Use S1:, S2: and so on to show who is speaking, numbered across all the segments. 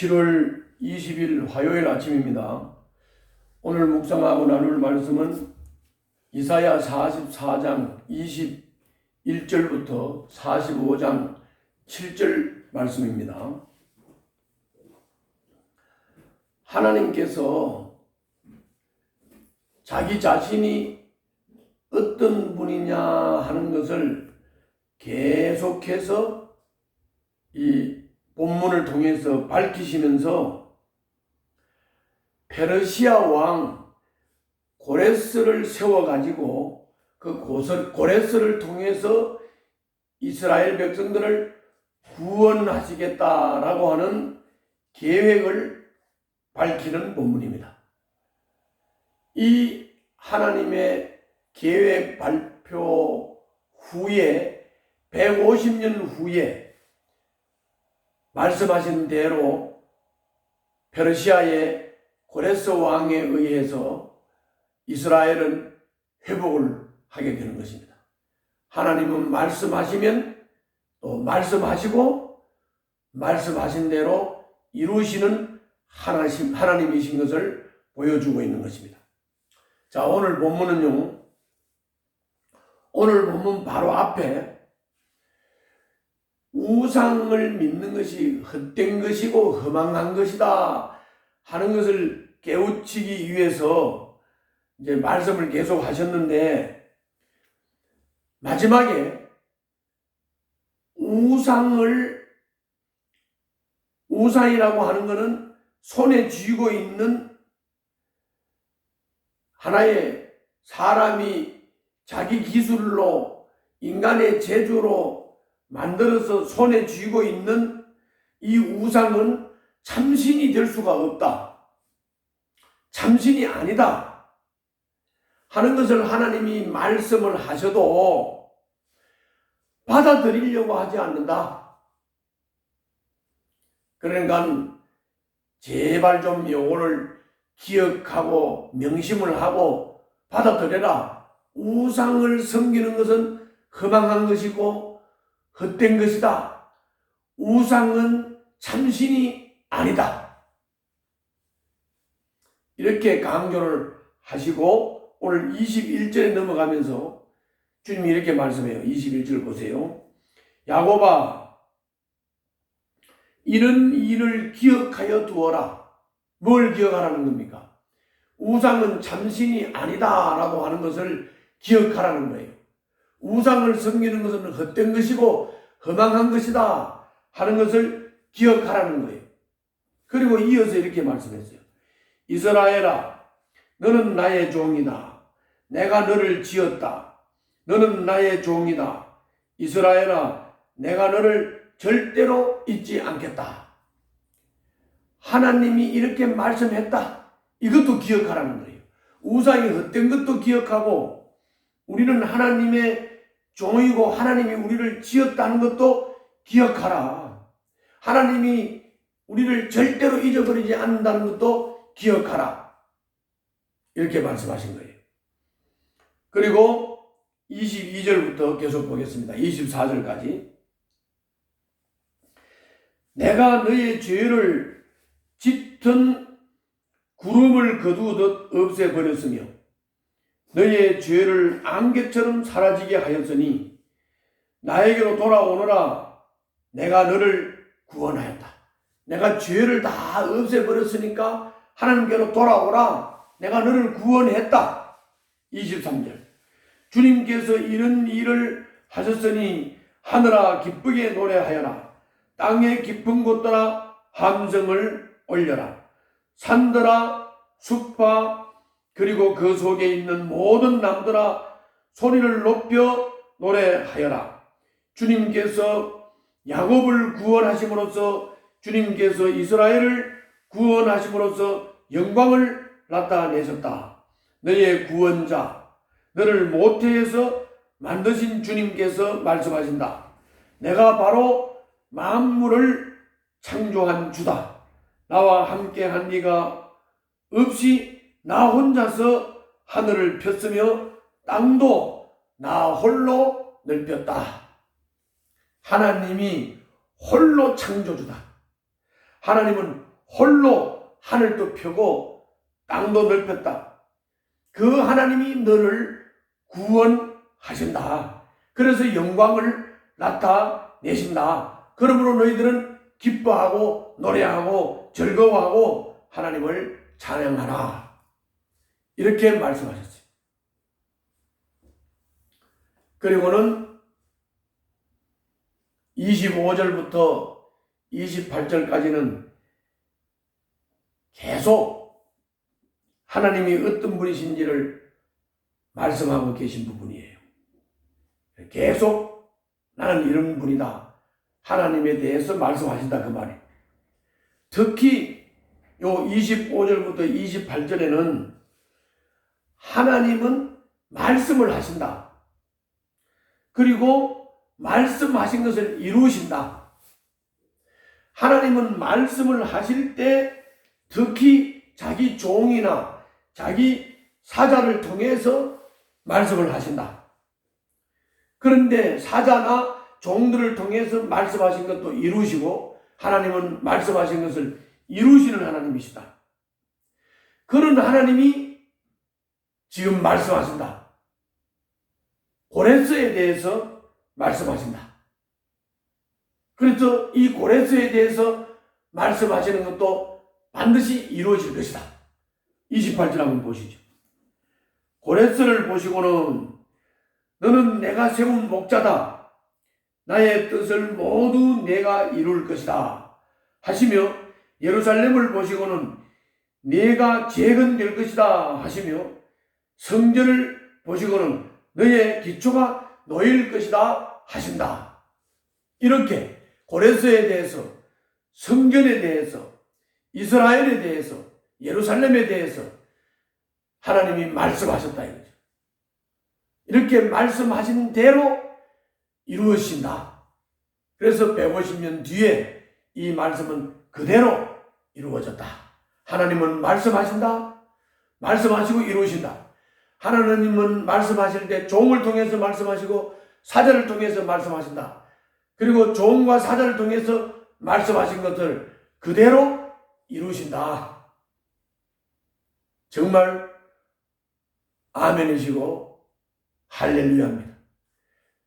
S1: 7월 20일 화요일 아침입니다. 오늘 묵상하고 나눌 말씀은 이사야 44장 21절부터 45장 7절 말씀입니다. 하나님께서 자기 자신이 어떤 분이냐 하는 것을 계속해서 이 본문을 통해서 밝히시면서 페르시아 왕 고레스를 세워가지고 그 고레스를 통해서 이스라엘 백성들을 구원하시겠다라고 하는 계획을 밝히는 본문입니다. 이 하나님의 계획 발표 후에 150년 후에 말씀하신 대로 페르시아의 고레스 왕에 의해서 이스라엘은 회복을 하게 되는 것입니다. 하나님은 말씀하시면 또 말씀하시고 말씀하신 대로 이루시는 하나님이신 것을 보여주고 있는 것입니다. 자, 오늘 본문은요, 오늘 본문 바로 앞에 우상을 믿는 것이 헛된 것이고 허망한 것이다 하는 것을 깨우치기 위해서 이제 말씀을 계속 하셨는데, 마지막에 우상이라고 하는 것은 손에 쥐고 있는 하나의 사람이 자기 기술로 인간의 재주로 만들어서 손에 쥐고 있는 이 우상은 참신이 될 수가 없다, 참신이 아니다 하는 것을 하나님이 말씀을 하셔도 받아들이려고 하지 않는다. 그러니까 제발 좀 요거를 기억하고 명심을 하고 받아들여라. 우상을 섬기는 것은 허망한 것이고 헛된 것이다. 우상은 참신이 아니다. 이렇게 강조를 하시고 오늘 21절에 넘어가면서 주님이 이렇게 말씀해요. 21절 보세요. 야곱아, 이런 일을 기억하여 두어라. 뭘 기억하라는 겁니까? 우상은 참신이 아니다 라고 하는 것을 기억하라는 거예요. 우상을 섬기는 것은 헛된 것이고 허망한 것이다 하는 것을 기억하라는 거예요. 그리고 이어서 이렇게 말씀했어요. 이스라엘아, 너는 나의 종이다. 내가 너를 지었다. 너는 나의 종이다. 이스라엘아, 내가 너를 절대로 잊지 않겠다. 하나님이 이렇게 말씀했다. 이것도 기억하라는 거예요. 우상이 헛된 것도 기억하고 우리는 하나님의 종이고 하나님이 우리를 지었다는 것도 기억하라. 하나님이 우리를 절대로 잊어버리지 않는다는 것도 기억하라. 이렇게 말씀하신 거예요. 그리고 22절부터 계속 보겠습니다. 24절까지. 내가 너의 죄를 짙은 구름을 거두듯 없애버렸으며 너의 죄를 안개처럼 사라지게 하였으니 나에게로 돌아오너라. 내가 너를 구원하였다. 내가 죄를 다 없애버렸으니까 하나님께로 돌아오라. 내가 너를 구원했다. 23절. 주님께서 이런 일을 하셨으니 하늘아 기쁘게 노래하여라. 땅의 깊은 곳들아 함성을 올려라. 산들아 숲아 그리고 그 속에 있는 모든 나무들아 소리를 높여 노래하여라. 주님께서 야곱을 구원하심으로써 주님께서 이스라엘을 구원하심으로써 영광을 나타내셨다. 너의 구원자, 너를 모태에서 만드신 주님께서 말씀하신다. 내가 바로 만물을 창조한 주다. 나와 함께한 네가 없이 나 혼자서 하늘을 폈으며 땅도 나 홀로 넓혔다. 하나님이 홀로 창조주다. 하나님은 홀로 하늘도 펴고 땅도 넓혔다. 그 하나님이 너를 구원하신다. 그래서 영광을 나타내신다. 그러므로 너희들은 기뻐하고 노래하고 즐거워하고 하나님을 찬양하라. 이렇게 말씀하셨어요. 그리고는 25절부터 28절까지는 계속 하나님이 어떤 분이신지를 말씀하고 계신 부분이에요. 계속 나는 이런 분이다. 하나님에 대해서 말씀하신다 그 말이에요. 특히 요 25절부터 28절에는 하나님은 말씀을 하신다. 그리고 말씀하신 것을 이루신다. 하나님은 말씀을 하실 때 특히 자기 종이나 자기 사자를 통해서 말씀을 하신다. 그런데 사자나 종들을 통해서 말씀하신 것도 이루시고 하나님은 말씀하신 것을 이루시는 하나님이시다. 그런 하나님이 지금 말씀하신다. 고레스에 대해서 말씀하신다. 그래서 이 고레스에 대해서 말씀하시는 것도 반드시 이루어질 것이다. 28절 한번 보시죠. 고레스를 보시고는 너는 내가 세운 목자다. 나의 뜻을 모두 내가 이룰 것이다. 하시며 예루살렘을 보시고는 내가 재건될 것이다. 하시며 성전을 보시고는 너의 기초가 놓일 것이다. 하신다. 이렇게 고레스에 대해서, 성전에 대해서, 이스라엘에 대해서, 예루살렘에 대해서 하나님이 말씀하셨다 이거죠. 이렇게 말씀하신 대로 이루어진다. 그래서 150년 뒤에 이 말씀은 그대로 이루어졌다. 하나님은 말씀하신다. 말씀하시고 이루신다. 하나님은 말씀하실 때 종을 통해서 말씀하시고 사자를 통해서 말씀하신다. 그리고 종과 사자를 통해서 말씀하신 것을 그대로 이루신다. 정말 아멘이시고 할렐루야입니다.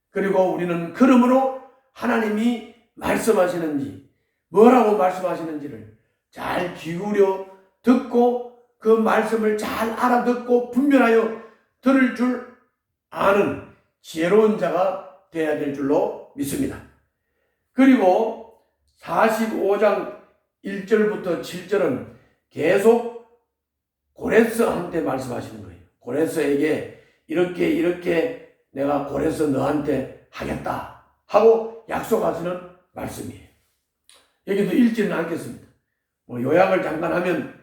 S1: 그리고 우리는 그러므로 하나님이 말씀하시는지 뭐라고 말씀하시는지를 잘 기울여 듣고 그 말씀을 잘 알아듣고 분별하여 들을 줄 아는 지혜로운 자가 되어야 될 줄로 믿습니다. 그리고 45장 1절부터 7절은 계속 고레스한테 말씀하시는 거예요. 고레스에게 이렇게 내가 고레스 너한테 하겠다 하고 약속하시는 말씀이에요. 여기도 읽지는 않겠습니다. 요약을 잠깐 하면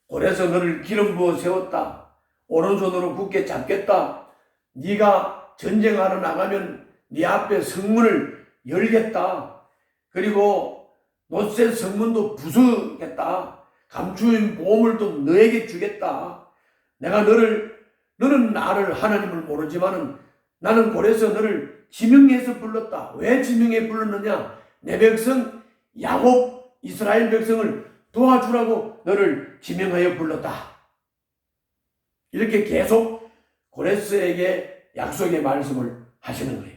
S1: 고레스 너를 기름 부어 세웠다. 오른손으로 굳게 잡겠다. 네가 전쟁하러 나가면 네 앞에 성문을 열겠다. 그리고 노셋 성문도 부수겠다. 감추인 보물도 너에게 주겠다. 내가 너는 나를 하나님을 모르지만은 나는 고레스 너를 지명해서 불렀다. 왜 지명해 불렀느냐? 내 백성 야곱 이스라엘 백성을 도와주라고 너를 지명하여 불렀다. 이렇게 계속 고레스에게 약속의 말씀을 하시는 거예요.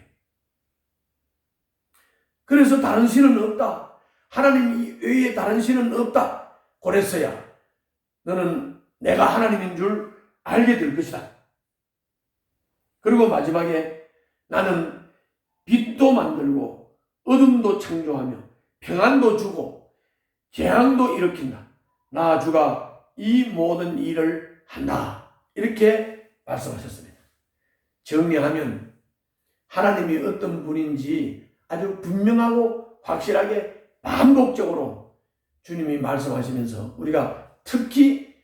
S1: 그래서 다른 신은 없다. 하나님 외에 다른 신은 없다. 고레스야, 너는 내가 하나님인 줄 알게 될 것이다. 그리고 마지막에 나는 빛도 만들고 어둠도 창조하며 평안도 주고 재앙도 일으킨다. 나 주가 이 모든 일을 한다. 이렇게 말씀하셨습니다. 정리하면 하나님이 어떤 분인지 아주 분명하고 확실하게 반복적으로 주님이 말씀하시면서 우리가 특히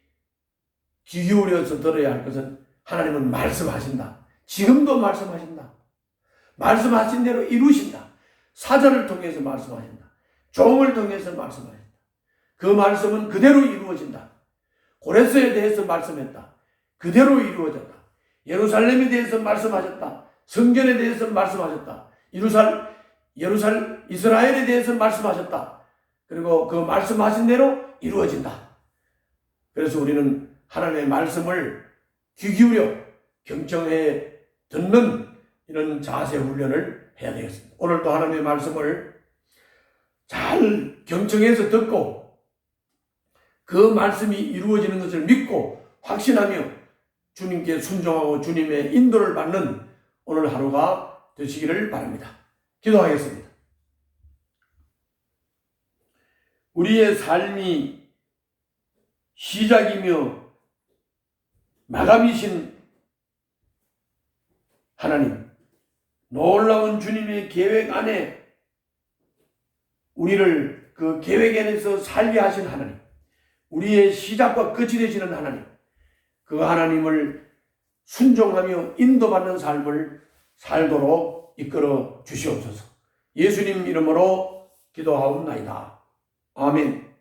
S1: 귀 기울여서 들어야 할 것은 하나님은 말씀하신다. 지금도 말씀하신다. 말씀하신 대로 이루신다. 사자를 통해서 말씀하신다. 종을 통해서 말씀하신다. 그 말씀은 그대로 이루어진다. 고레스에 대해서 말씀했다. 그대로 이루어졌다. 예루살렘에 대해서 말씀하셨다. 성전에 대해서 말씀하셨다. 이스라엘에 대해서 말씀하셨다. 그리고 그 말씀하신 대로 이루어진다. 그래서 우리는 하나님의 말씀을 귀 기울여 경청해 듣는 이런 자세 훈련을 해야 되겠습니다. 오늘도 하나님의 말씀을 잘 경청해서 듣고 그 말씀이 이루어지는 것을 믿고 확신하며 주님께 순종하고 주님의 인도를 받는 오늘 하루가 되시기를 바랍니다. 기도하겠습니다. 우리의 삶이 시작이며 마감이신 하나님, 놀라운 주님의 계획 안에 우리를 그 계획 안에서 살게 하신 하나님, 우리의 시작과 끝이 되시는 하나님, 그 하나님을 순종하며 인도받는 삶을 살도록 이끌어 주시옵소서. 예수님 이름으로 기도하옵나이다. 아멘.